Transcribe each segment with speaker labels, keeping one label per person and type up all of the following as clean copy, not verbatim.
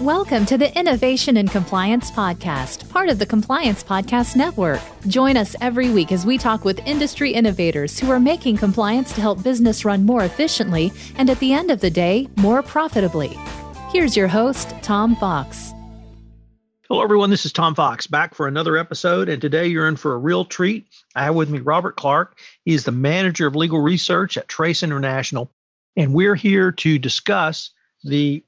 Speaker 1: Welcome to the Innovation and Compliance Podcast, part of the Compliance Podcast Network. Join us every week as we talk with industry innovators who are making compliance to help business run more efficiently and, at the end of the day, more profitably. Here's your host, Tom Fox.
Speaker 2: Hello, everyone. This is Tom Fox, back for another episode, and today you're in for a real treat. I have with me Robert Clark. He's the Manager of Legal Research at TRACE International, and we're here to discuss the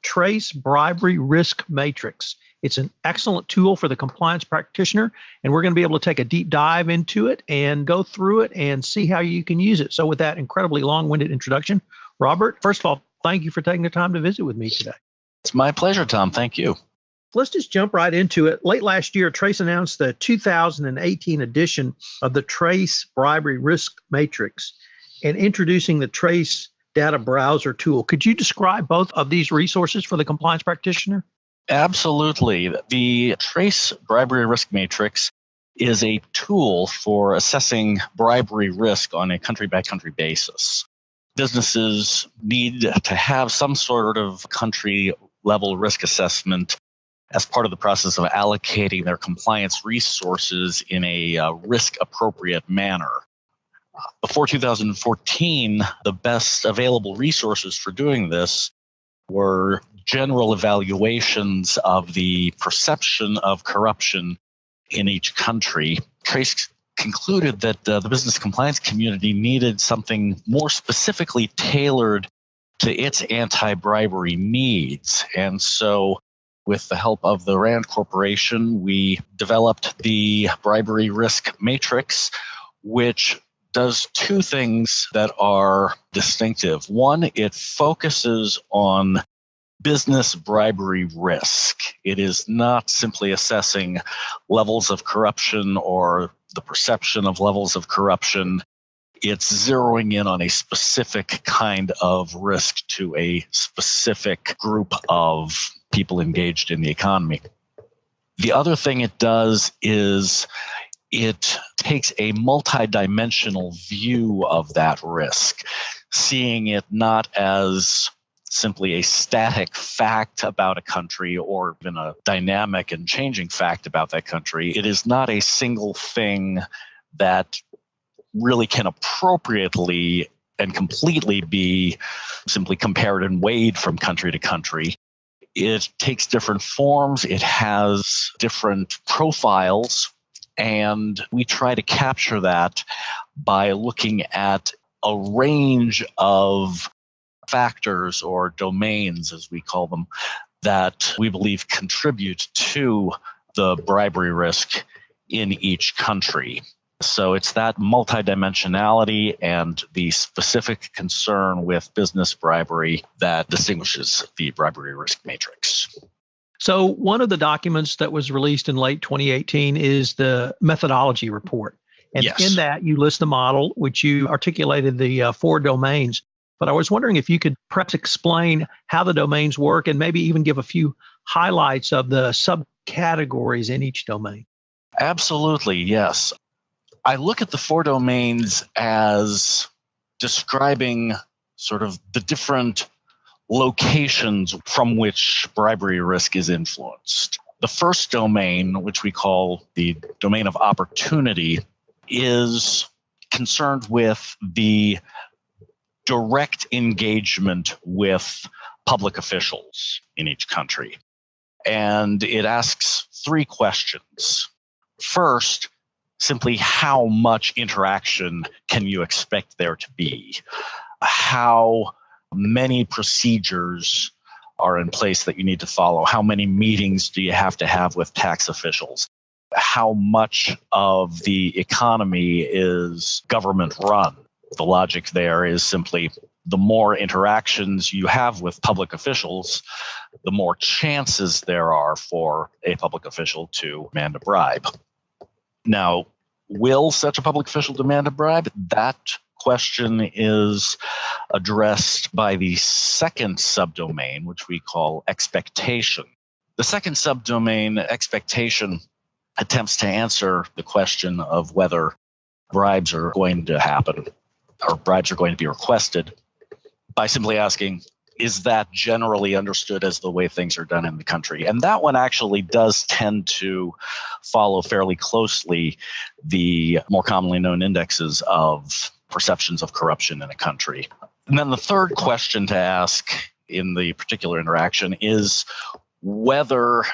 Speaker 2: TRACE Bribery Risk Matrix. It's an excellent tool for the compliance practitioner, and we're going to be able to take a deep dive into it and go through it and see how you can use it. So with that incredibly long-winded introduction, Robert, first of all, thank you for taking the time to visit with me today.
Speaker 3: It's my pleasure, Tom. Thank you.
Speaker 2: Let's just jump right into it. Late last year, TRACE announced the 2018 edition of the TRACE Bribery Risk Matrix and introducing the TRACE Data Browser tool. Could you describe both of these resources for the compliance practitioner?
Speaker 3: Absolutely. The TRACE Bribery Risk Matrix is a tool for assessing bribery risk on a country-by-country basis. Businesses need to have some sort of country-level risk assessment as part of the process of allocating their compliance resources in a risk-appropriate manner. Before 2014, the best available resources for doing this were general evaluations of the perception of corruption in each country. TRACE concluded that the business compliance community needed something more specifically tailored to its anti-bribery needs. And so, with the help of the RAND Corporation, we developed the Bribery Risk Matrix, which does two things that are distinctive. One, it focuses on business bribery risk. It is not simply assessing levels of corruption or the perception of levels of corruption. It's zeroing in on a specific kind of risk to a specific group of people engaged in the economy. The other thing it does is it takes a multidimensional view of that risk, seeing it not as simply a static fact about a country or even a dynamic and changing fact about that country. It is not a single thing that really can appropriately and completely be simply compared and weighed from country to country. It takes different forms. It has different profiles. And we try to capture that by looking at a range of factors or domains, as we call them, that we believe contribute to the bribery risk in each country. So it's that multidimensionality and the specific concern with business bribery that distinguishes the bribery risk matrix.
Speaker 2: So one of the documents that was released in late 2018 is the methodology report. And
Speaker 3: Yes.
Speaker 2: In that, you list the model, which you articulated the 4 domains. But I was wondering if you could perhaps explain how the domains work and maybe even give a few highlights of the subcategories in each domain.
Speaker 3: Absolutely, yes. I look at the 4 domains as describing sort of the different locations from which bribery risk is influenced. The first domain, which we call the domain of opportunity, is concerned with the direct engagement with public officials in each country. And it asks 3 questions. First, simply how much interaction can you expect there to be? How many procedures are in place that you need to follow? How many meetings do you have to have with tax officials? How much of the economy is government run? The logic there is simply the more interactions you have with public officials, the more chances there are for a public official to demand a bribe. Now, will such a public official demand a bribe? That question is addressed by the second subdomain, which we call expectation. The second subdomain, expectation, attempts to answer the question of whether bribes are going to happen or bribes are going to be requested by simply asking, is that generally understood as the way things are done in the country? And that one actually does tend to follow fairly closely the more commonly known indexes of perceptions of corruption in a country. And then the third question to ask in the particular interaction is whether,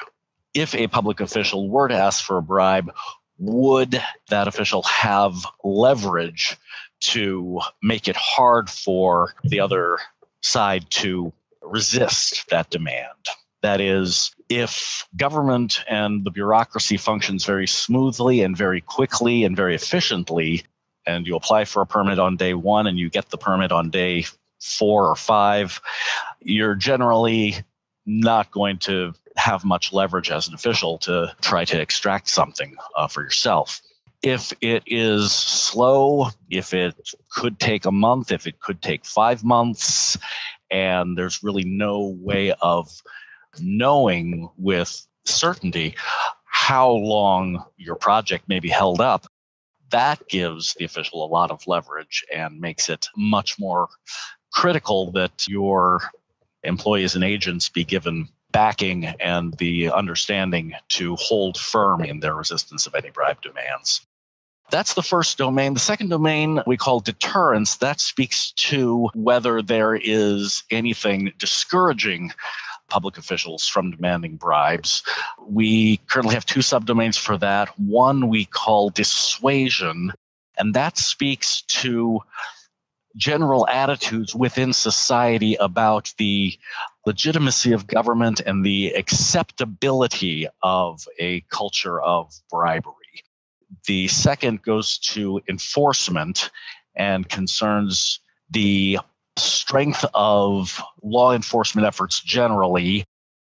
Speaker 3: if a public official were to ask for a bribe, would that official have leverage to make it hard for the other side to resist that demand? That is, if government and the bureaucracy functions very smoothly and very quickly and very efficiently, and you apply for a permit on day 1 and you get the permit on day 4 or 5, you're generally not going to have much leverage as an official to try to extract something for yourself. If it is slow, if it could take a month, if it could take 5 months, and there's really no way of knowing with certainty how long your project may be held up, that gives the official a lot of leverage and makes it much more critical that your employees and agents be given backing and the understanding to hold firm in their resistance of any bribe demands. That's the first domain. The second domain we call deterrence. That speaks to whether there is anything discouraging public officials from demanding bribes. We currently have 2 subdomains for that. One we call dissuasion, and that speaks to general attitudes within society about the legitimacy of government and the acceptability of a culture of bribery. The second goes to enforcement and concerns the strength of law enforcement efforts generally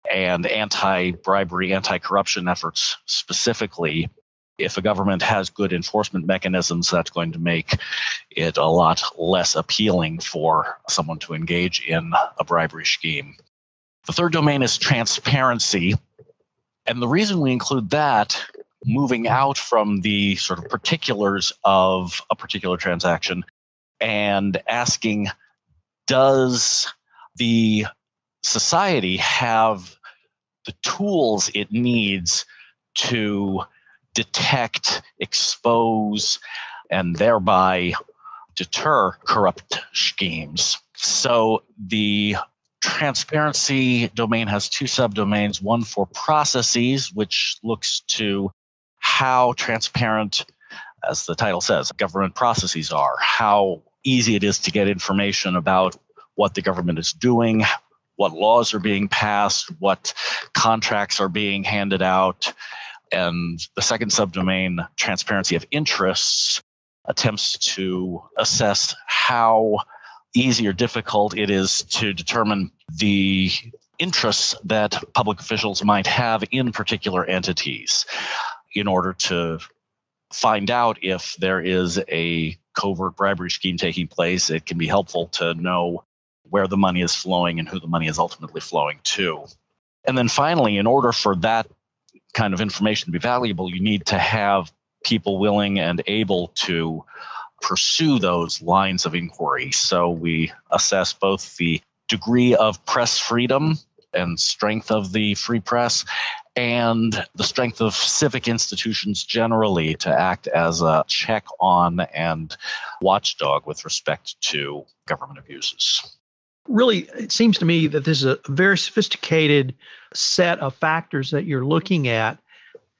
Speaker 3: and anti-bribery, anti-corruption efforts specifically. If a government has good enforcement mechanisms, that's going to make it a lot less appealing for someone to engage in a bribery scheme. The third domain is transparency. And the reason we include that, moving out from the sort of particulars of a particular transaction and asking, does the society have the tools it needs to detect, expose, and thereby deter corrupt schemes? So the transparency domain has 2 subdomains, one for processes, which looks to how transparent, as the title says, government processes are, how easy it is to get information about what the government is doing, what laws are being passed, what contracts are being handed out. And the second subdomain, transparency of interests, attempts to assess how easy or difficult it is to determine the interests that public officials might have in particular entities in order to find out if there is a covert bribery scheme taking place. It can be helpful to know where the money is flowing and who the money is ultimately flowing to. And then finally, in order for that kind of information to be valuable, you need to have people willing and able to pursue those lines of inquiry. So we assess both the degree of press freedom and strength of the free press and the strength of civic institutions generally to act as a check on and watchdog with respect to government abuses.
Speaker 2: Really, it seems to me that this is a very sophisticated set of factors that you're looking at.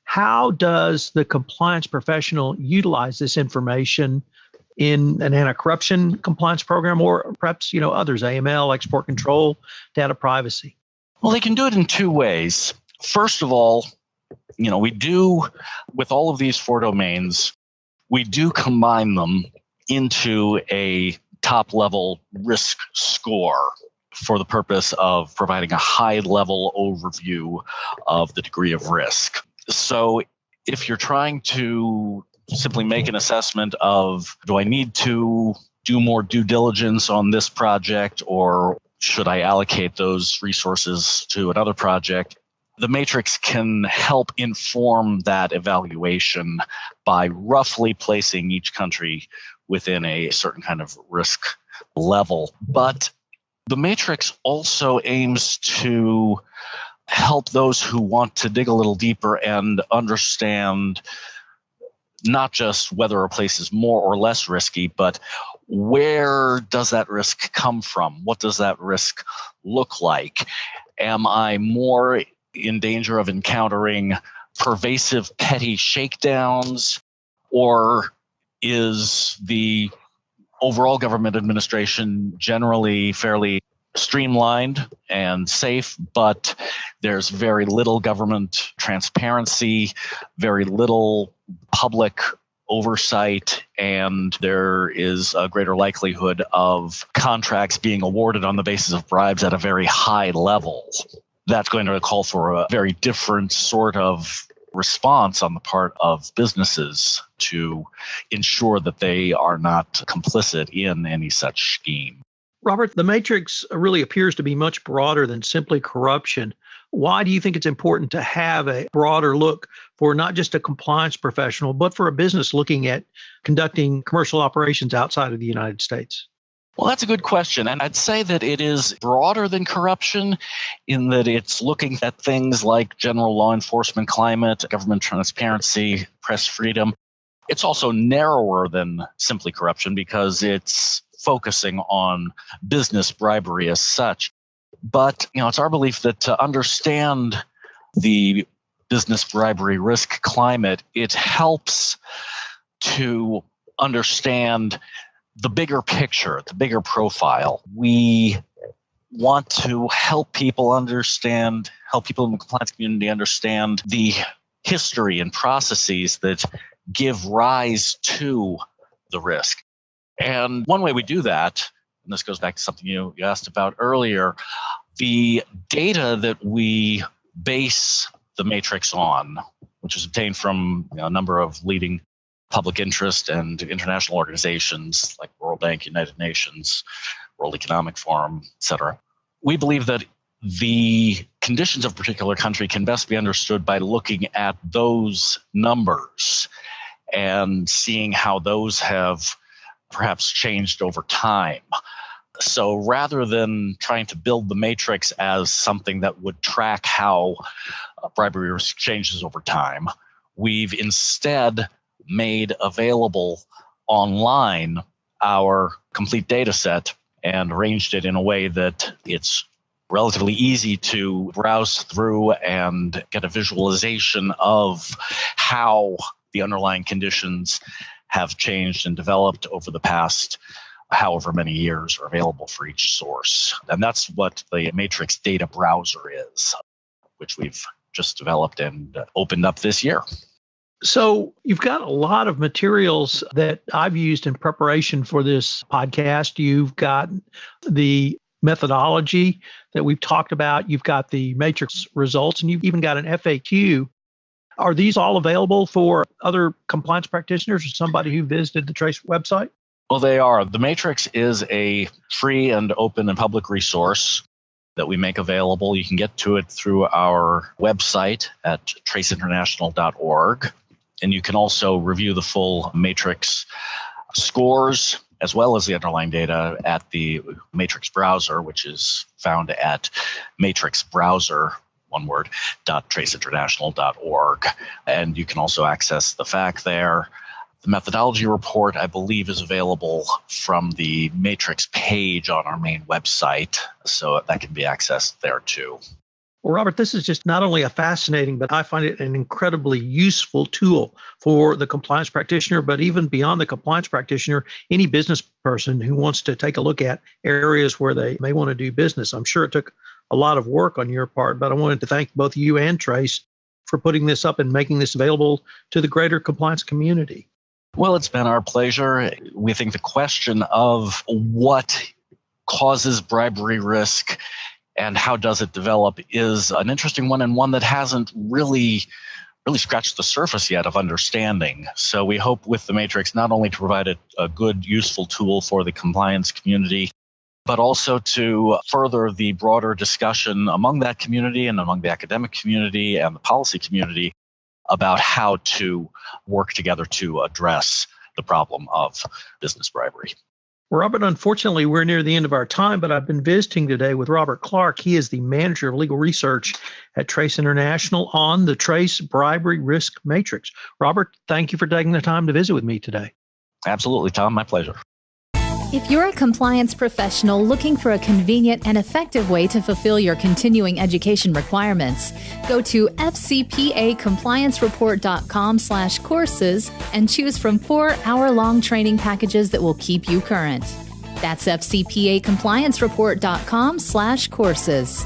Speaker 2: How does the compliance professional utilize this information in an anti-corruption compliance program or perhaps, others, AML, export control, data privacy?
Speaker 3: Well, they can do it in 2 ways. First of all, we do, with all of these 4 domains, we do combine them into a top-level risk score for the purpose of providing a high-level overview of the degree of risk. So if you're trying to simply make an assessment of, do I need to do more due diligence on this project, or should I allocate those resources to another project, the matrix can help inform that evaluation by roughly placing each country within a certain kind of risk level. But The matrix also aims to help those who want to dig a little deeper and understand not just whether a place is more or less risky, but where does that risk come from? What does that risk look like? Am I more in danger of encountering pervasive petty shakedowns, or is the overall government administration generally fairly streamlined and safe, but there's very little government transparency, very little public oversight, and there is a greater likelihood of contracts being awarded on the basis of bribes at a very high level. That's going to call for a very different sort of response on the part of businesses to ensure that they are not complicit in any such scheme.
Speaker 2: Robert, the matrix really appears to be much broader than simply corruption. Why do you think it's important to have a broader look for not just a compliance professional, but for a business looking at conducting commercial operations outside of the United States?
Speaker 3: Well, that's a good question. And I'd say that it is broader than corruption in that it's looking at things like general law enforcement climate, government transparency, press freedom. It's also narrower than simply corruption because it's focusing on business bribery as such. But, it's our belief that to understand the business bribery risk climate, it helps to understand the bigger picture, the bigger profile. We want to help people in the compliance community understand the history and processes that give rise to the risk. And one way we do that, and this goes back to something you asked about earlier, the data that we base the matrix on, which is obtained from a number of leading public interest and international organizations like World Bank, United Nations, World Economic Forum, et cetera. We believe that the conditions of a particular country can best be understood by looking at those numbers and seeing how those have perhaps changed over time. So rather than trying to build the matrix as something that would track how bribery risk changes over time, we've instead made available online our complete data set and arranged it in a way that it's relatively easy to browse through and get a visualization of how the underlying conditions have changed and developed over the past however many years are available for each source. And that's what the Matrix data browser is, which we've just developed and opened up this year.
Speaker 2: So you've got a lot of materials that I've used in preparation for this podcast. You've got the methodology that we've talked about. You've got the matrix results, and you've even got an FAQ. Are these all available for other compliance practitioners or somebody who visited the TRACE website?
Speaker 3: Well, they are. The matrix is a free and open and public resource that we make available. You can get to it through our website at traceinternational.org. And you can also review the full matrix scores as well as the underlying data at the matrix browser, which is found at matrixbrowser, one word, .traceinternational.org. And you can also access the FAQ there. The methodology report, I believe, is available from the matrix page on our main website, so that can be accessed there too.
Speaker 2: Well, Robert, this is just not only a fascinating, but I find it an incredibly useful tool for the compliance practitioner, but even beyond the compliance practitioner, any business person who wants to take a look at areas where they may want to do business. I'm sure it took a lot of work on your part, but I wanted to thank both you and Trace for putting this up and making this available to the greater compliance community.
Speaker 3: Well, it's been our pleasure. We think the question of what causes bribery risk and how does it develop is an interesting one, and one that hasn't really scratched the surface yet of understanding. So we hope with the Matrix not only to provide a good, useful tool for the compliance community, but also to further the broader discussion among that community and among the academic community and the policy community about how to work together to address the problem of business bribery.
Speaker 2: Robert, unfortunately, we're near the end of our time, but I've been visiting today with Robert Clark. He is the manager of legal research at TRACE International on the TRACE Bribery Risk Matrix. Robert, thank you for taking the time to visit with me today.
Speaker 3: Absolutely, Tom. My pleasure.
Speaker 1: If you're a compliance professional looking for a convenient and effective way to fulfill your continuing education requirements, go to fcpacompliancereport.com/courses and choose from 4 hour-long training packages that will keep you current. That's fcpacompliancereport.com/courses.